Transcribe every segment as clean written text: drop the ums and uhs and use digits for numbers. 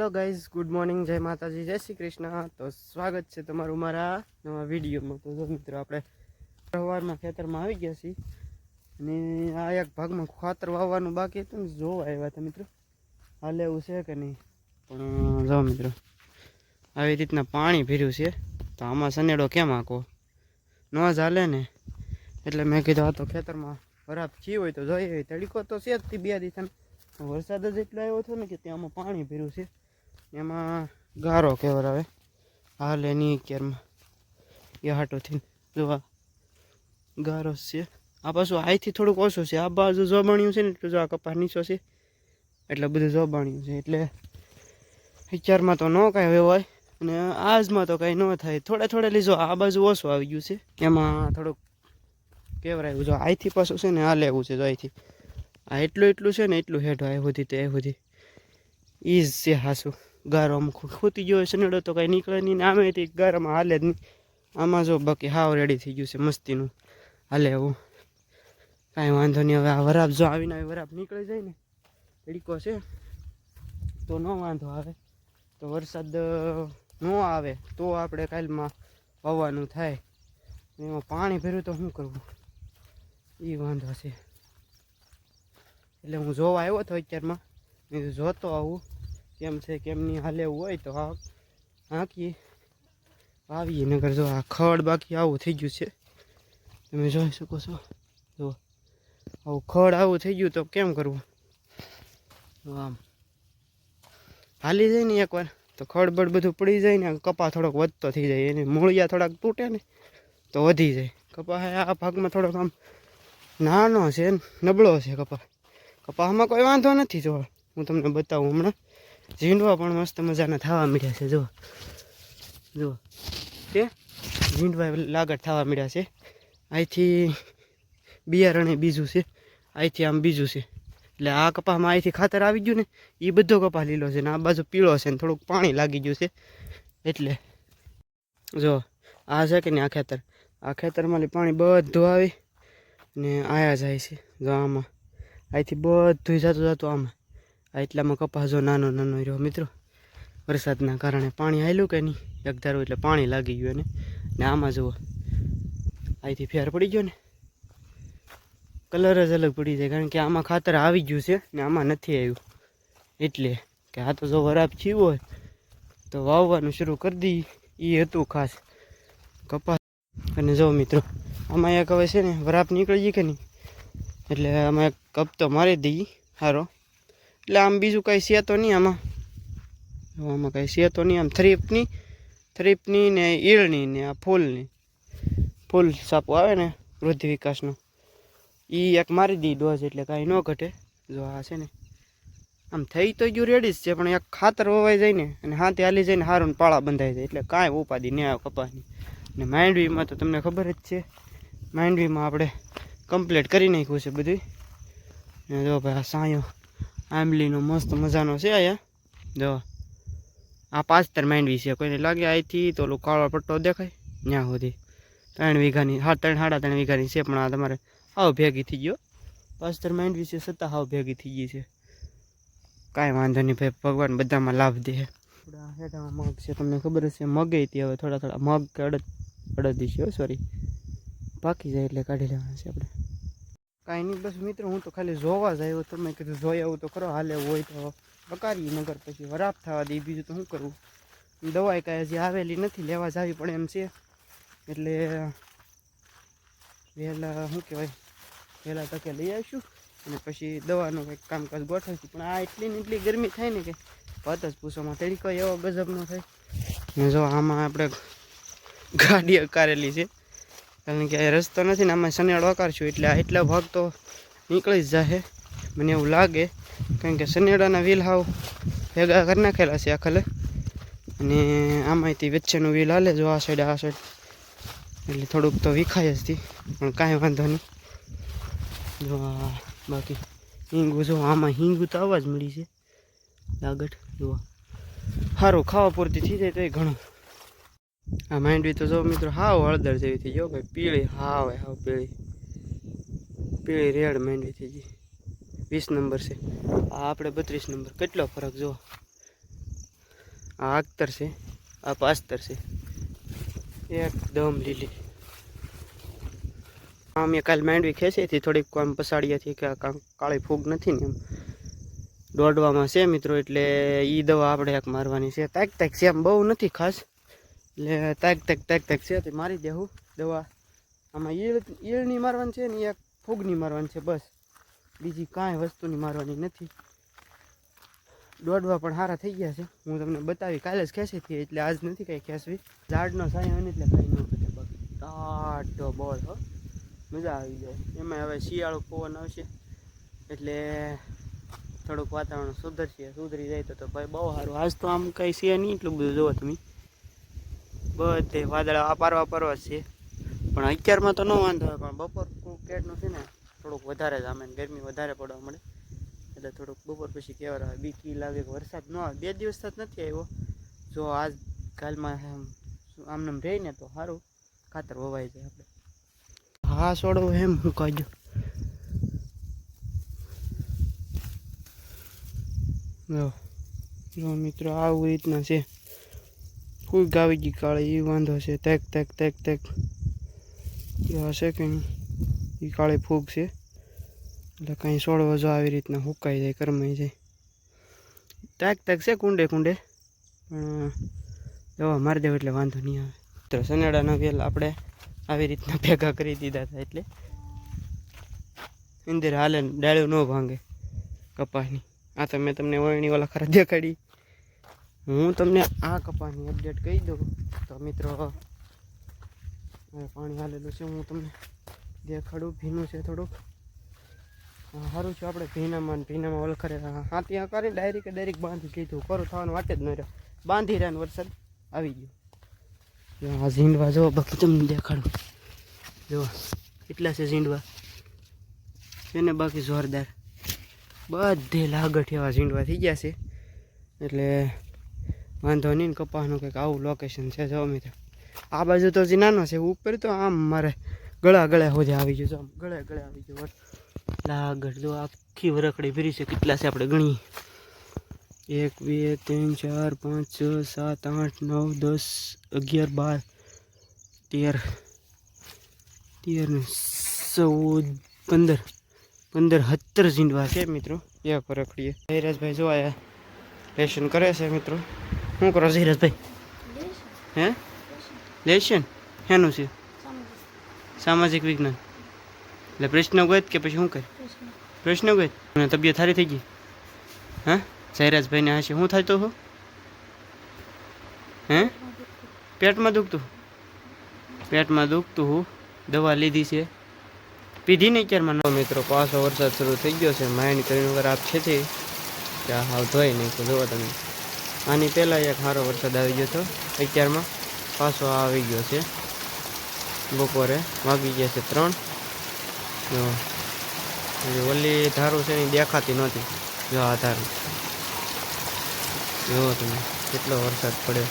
Hello guys good morning जय माताजी जय श्री कृष्ण। तो स्वागत है तमारू मारा नवा विडियो में। तो जो मित्रों આપણે સવારમાં ખેતરમાં આવી ગયા છીએ અને આ એક ભાગમાં ખાતર વાવવાનું બાકી હતું ને જોવા આવ્યા હતા મિત્રો હાલે એવું છે કે નહીં પણ જો મિત્રો આવી રીતના પાણી ભર્યું છે તો આમાં સનેડો કેમ આખો ન ચાલે ને એટલે મેં કીધું આ તો ખેતરમાં ખરાબ છી હોય તો જોઈએ તડકો તો છે જ બે દિવસ વરસાદ જ એટલો આવ્યો હતો ને કે ત્યાંમાં પાણી ભર્યું છે એમાં ગારો કેવર આવે હાલે ની કેરમાં એ હાટોથી જોવા ગારો છે આ પાછું અહીંથી થોડુંક ઓછું છે આ બાજુ જોબાણ્યું છે ને એટલું જો આ કપાસ નીચો છે એટલે બધું જોબાણ્યું છે એટલે વિચારમાં તો ન કાંઈ હોય અને આજમાં તો કાંઈ ન થાય થોડે થોડે લીધો આ બાજુ ઓછું આવી ગયું છે એમાં થોડુંક કેવરાયું જો અહીંથી પાછું છે ને આ લેવું છે જો અહીંથી આ એટલું છે ને એટલું હેઠો આવ્યું હતી તે બધી ઈજ છે હાસું ગારો આમ ખૂતી ગયો સનેડો તો કાંઈ નીકળે નહીં ને આમેથી ગારામાં હાલે જ નહીં આમાં જો બાકી હાવ રેડી થઈ ગયું છે મસ્તીનું હાલે એવું કાંઈ વાંધો નહીં હવે આ વરાપ જો આવીને આવી વરાપ નીકળી જાય ને તડકો છે તો ન વાંધો આવે તો વરસાદ ન આવે તો આપણે કાલમાં વાવવાનું થાય એમાં પાણી ભર્યું તો શું કરવું એ વાંધો છે એટલે હું જોવા આવ્યો હતો અત્યારમાં જોતો આવું કેમ છે કેમ નહીં હાલે એવું હોય તો હાંકીએ આવીએ નગર જો આ ખડ બાકી આવું થઈ ગયું છે તમે જોઈ શકો છો જો આવું ખડ આવું થઈ ગયું તો કેમ કરવું આમ હાલી જાય ને એકવાર તો ખડબડ બધું પડી જાય ને કપા થોડોક વધતો થઈ જાય એને મૂળિયા થોડાક તૂટે ને તો વધી જાય કપા આ ભાગમાં થોડોક આમ નાનો છે નબળો છે કપાસમાં કોઈ વાંધો નથી જો હું તમને બતાવું હમણાં ઝીંડવા પણ મસ્ત મજાના થવા મળ્યા છે જો તે ઝીંડવા લાગત થવા મળ્યા છે અહીંથી બિયારણે બીજું છે અહીંથી આમ બીજું છે એટલે આ કપાસમાં અહીંથી ખાતર આવી ગયું ને એ બધો કપાસ લીલો છે ને આ બાજુ પીળો છે ને થોડુંક પાણી લાગી ગયું છે એટલે જો આ છે કે ને આ ખેતરમાં પાણી બધું આવે ને આયા જાય છે જો આમાં અહીંથી બધું જતું આમાં આ એટલામાં કપાસ જો નાનો રહ્યો મિત્રો વરસાદના કારણે પાણી આવેલું કે નહીં એક ધારું એટલે પાણી લાગી ગયું એને ને આમાં જુઓ અહીંથી ફેર પડી ગયો ને કલર જ અલગ પડી જાય કારણ કે આમાં ખાતર આવી ગયું છે ને આમાં નથી આવ્યું એટલે કે આ તો જો વરાપ થયું હોય તો વાવવાનું શરૂ કરી દઈ એ હતું ખાસ કપાસ અને જો મિત્રો આમાં એક હવે છે ને વરાપ નીકળી ગઈ કે નહીં એટલે આમાં એક કપ તો મારી દઈએ સારો એટલે આમ બીજું કાંઈ છે તો નહીં આમાં કાંઈ છે તો નહીં આમ થરીપની ને ઈળની ને આ ફૂલ સાપો આવે ને વૃદ્ધિ વિકાસનો એ એક મારી દઈ ડોઝ એટલે કાંઈ ન ઘટે જો આ છે ને આમ થઈ તો ગયું રેડી જ છે પણ એક ખાતર વવાઈ જાય ને અને હાથે હાલી જાય ને સારું ને પાળા બંધાઈ જાય એટલે કાંઈ ઉપાધિ નહીં આવે કપાસની ને માંડવીમાં તો તમને ખબર જ છે માંડવીમાં આપણે કમ્પ્લીટ કરી નાખ્યું છે બધું ને જો ભાઈ આ સાયો આંબલીનો મસ્ત મજાનો છે અહીંયા જો આ 5 માંડવી છે કોઈને લાગે અહીંથી તો ઓલું કાળો પટ્ટો દેખાય ત્યાં સુધી 3 વીઘાની 3.5 વીઘાની છે પણ આ તમારે હાવ ભેગી થઈ ગયો 5 માંડવી છે છતાં હાવ ભેગી થઈ ગઈ છે કાંઈ વાંધો નહીં ભાઈ ભગવાન બધામાં લાભ દે હેઠામાં મગ છે તમને ખબર હશે મગે હતી હવે થોડા મગ કે અડદી છે સોરી બાકી જાય એટલે કાઢી લેવાના છે આપણે કાંઈ નહીં બસ મિત્રો હું તો ખાલી જોવા જ આવ્યો તમે કીધું જોઈ આવું તો કરો હાલે હોય તો પકારી નગર પછી વરાપ થવા દે બીજું તો શું કરવું દવાઈ કાંઈ હજી આવેલી નથી લેવા જ આવી પડે એમ છે એટલે વહેલા શું કહેવાય વહેલા તકે લઈ આવીશું અને પછી દવાનું કંઈક કામકાજ ગોઠવીશું પણ આ એટલી ને એટલી ગરમી થાય ને કે વાત જ પૂછવામાં તડકો એવો ગજબનો થાય ને જો આમાં આપણે ગાડી અકારેલી છે કારણ કે રસ્તો નથી ને આમાં સનેડો અકારશું એટલે આ એટલા ભાગ તો નીકળી જ જાય મને એવું લાગે કારણ કે સનેડાના વ્હીલ હાવ ભેગા કરી નાખેલા છે આખલે અને આમાંથી વચ્ચેનું વ્હીલ હાલે જો આ સાઈડ એટલે થોડુંક તો વિખાય જ હતી પણ કાંઈ વાંધો નહીં જો બાકી હિંગું જો આમાં હિંગું તો આવવા જ મળી છે લાગટ જુઓ સારું ખાવા પૂરતી થઈ જાય તો એ ઘણું આ માંડવી તો જો મિત્રો હાવ હળદર જેવી થઈ ગયો ભાઈ પીળી હાવ પીળી રેડ માંડવી થઈ ગઈ 20 નંબર છે આ આપણે 32 નંબર કેટલો ફરક જો આ અખ્તર છે, આ પાસ્તર છે, એકદમ લીલી. આમ એ કાલ માંડવી ખેંચી હતી થોડીક આમ પસાડિયાથી કે કાળી ફૂગ નથી ને એમ દોડવામાં છે મિત્રો. એટલે એ દવા આપણે એક મારવાની છે. તાક છે એમ બહુ નથી ખાસ, એટલે તાક છે તે મારી દેવું દવા. આમાં ઈયળની મારવાની છે ને એક ફૂગની મારવાની છે બસ, બીજી કાંઈ વસ્તુની મારવાની નથી. દોડવા પણ સારા થઈ ગયા છે, હું તમને બતાવી. કાલે જ ખેંચી હતી એટલે આજ નથી કંઈ ખેંચવી. ઝાડનો સાયો હોય ને એટલે કંઈ ન ઘટે. બાકી ટાઢો બોલ હો, મજા આવી જાય. એમાં હવે શિયાળો પવન આવશે એટલે થોડુંક વાતાવરણ સુધરી જાય તો ભાઈ બહુ સારું. આજ તો આમ કંઈ છે નહીં એટલું બધું. જુઓ તમે બધે વાદળા આ પારવા છે, પણ અત્યારમાં તો ન વાંધો હોય. પણ બપોર કેટનું છે ને થોડુંક વધારે જ આમે ગરમી વધારે પડવા મળે એટલે થોડુંક બપોર પછી કહેવા આવે. બીકી લાગે કે વરસાદ ન આવે. 2 દિવસ જ નથી આવ્યો. જો આજ કાલમાં આમનામ રહે ને તો સારું, ખાતર વવાઈ જાય આપણે. હા છોડો એમ હું કાઢ્યો. જો મિત્રો આવું રીતના છે. ફૂગ આવી ગઈ કાળી, એ વાંધો છે. તેક હશે કે નહીં, એ કાળી ફૂગ છે એટલે કંઈ છોડવો જો આવી રીતના હુકાઈ જાય, કરમાઈ જાય. તેક છે કુંડે પણ દવા મારી દેવું એટલે વાંધો નહીં આવે. તો સનેડાના વેલ આપણે આવી રીતના ભેગા કરી દીધા હતા એટલે અંદર હાલે ડાળ્યું ન ભાંગે કપાસની. આ તો મેં તમને વળણી વાળા ખરા દેખાડી. હું તમને આ કપાસની અપડેટ કહી દઉં તો મિત્રો, પાણી હાલેલું છે હું તમને દેખાડું. ભીનું છે થોડુંક, સારું છે. આપણે ભીનામાં વલખરે હાથી કરે ડાયરેક્ટ બાંધી લીધું. ખરું થવાનું વાટે જ ન રહ્યો, બાંધી રહ્યા ને વરસાદ આવી ગયો. આ ઝીંડવા જો, બાકી તમને દેખાડું. જો કેટલા છે ઝીંડવા છે ને, બાકી જોરદાર બધે લાગઠ એવા ઝીંડવા થઈ ગયા છે. એટલે વાંધો નહીં ને. કપાસનું કંઈક આવું લોકેશન છે. જો મિત્રો આ બાજુ તો હજી નાનો છે, ઉપર તો આમ મારે ગળે હોજે આવી ગયો. આમ ગળે આવી ગયો લાગડ. જો આખી વરખડી ભરી છે. કેટલા છે આપણે ગણીએ? 1 2 3 4 5 6 7 8 9 10 11 12 13 14 15 17 ઝીંડવા છે મિત્રો એક વરખડીએ. જયરાજભાઈ જો આયા લેશન કરે છે મિત્રો. શું કરો જયરાજભાઈ? હે લેશન શેનું છે? સામાજિક વિજ્ઞાન. એટલે પ્રશ્ન ગોત કે પછી શું કરે? પ્રશ્ન ગોત. અને તબિયત સારી થઈ ગઈ? હા જયરાજભાઈને હશે શું થાય તો? હે પેટમાં દુખતું હું દવા લીધી છે, પીધી નહીં ક્યારમાં. મિત્રો પાછો વરસાદ શરૂ થઈ ગયો છે. માઇન્ડ કરીને વગર આપ છે ત્યાં હાવ ધોઈ નહીં તો જોવો તમે. આની પહેલાં એક સારો વરસાદ આવી ગયો હતો, અત્યારમાં પાછો આવી ગયો છે. બપોરે વાગી ગયા છે 3. જો ઓલી ધારું છે ને દેખાતી નહોતી. જો આ ધારું જુઓ તમે કેટલો વરસાદ પડે.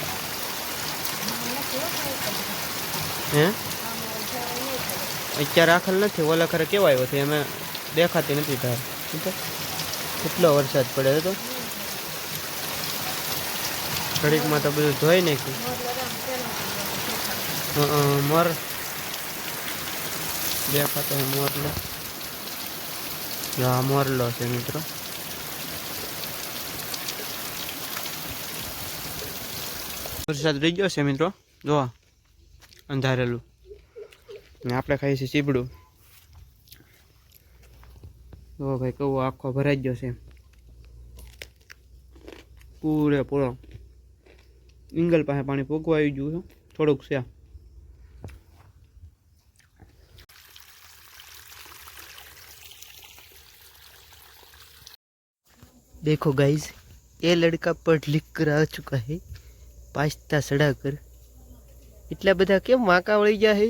હે અત્યારે આખલ નથી, ઓલા ખરે કેવા આવ્યો હતો એમાં દેખાતી નથી ધાર. કેટલો વરસાદ પડે તો ઘડીકમાં તો બધું ધોઈ નાખ્યું. મોર દેખાતો મોરલો. આ મોરલો છે મિત્રો. વરસાદ રહી ગયો છે મિત્રો. જો અંધારેલું ને આપણે ખાઈએ છીએ ચીબડું. જો ભાઈ કવો આખો ભરાઈ ગયો છે પૂરેપૂરો. ઇંગલ પાસે પાણી પોગવા આવી ગયું છે થોડુંક છે. देखो गाइस, ये लड़का पढ़ लिख कर आ चुका है, पास्ता सड़ा कर. इतना बधा केम वाका वળી ગયા है?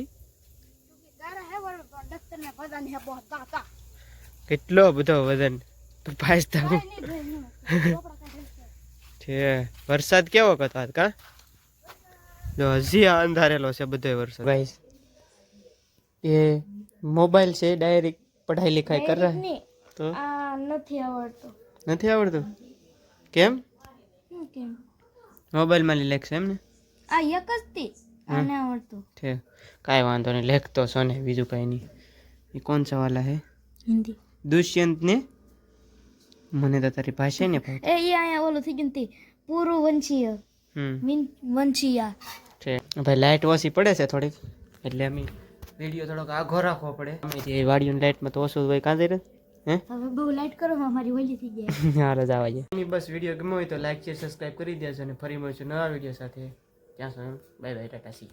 કેટલો બધો વજન તો પાસ્તા છે. વરસાદ કેવો હતો આજ કા? જો હજી અંધારેલો છે બધો વરસાદ. गाइस ये मोबाइल से डायरेक्ट पढ़ाई लिखाई कर रहा है तो નથી આવડતું. નથી આવડતું? કેમ? મોબાઈલમાં લેખ છે એમ ને આ એક જ તે આને આવડતું છે કાંઈ વાંધો નહીં લેખતો છો ને બીજું કાંઈ નહીં એ કોણ સા વાલા હે હિન્દી દુષ્યંત ને મને તો તારી ભાષા ને ભાવ એ અહીંયા ઓલું થઈ ગયું ને તે પૂર્વવંશીય વંશીયા છે ભાઈ લાઇટ ઓછી પડે છે થોડીક એટલે અમે વિડીયો થોડોક આઘો રાખવો પડે અમે જે વાડીઓની લાઇટમાં તો ઓછું હોય કાંઈ રહે હે હવે બહુ લાઈટ કરો અમારી ઓલી થઈ જાય હા રજા આવે છે બસ વિડીયો ગમ્યો હોય તો લાઈક શેર સબસ્ક્રાઈબ કરી દેજો અને ફરી મળીશું નવા વિડીયો સાથે ત્યાં સુધી બાય બાય ટાટા સી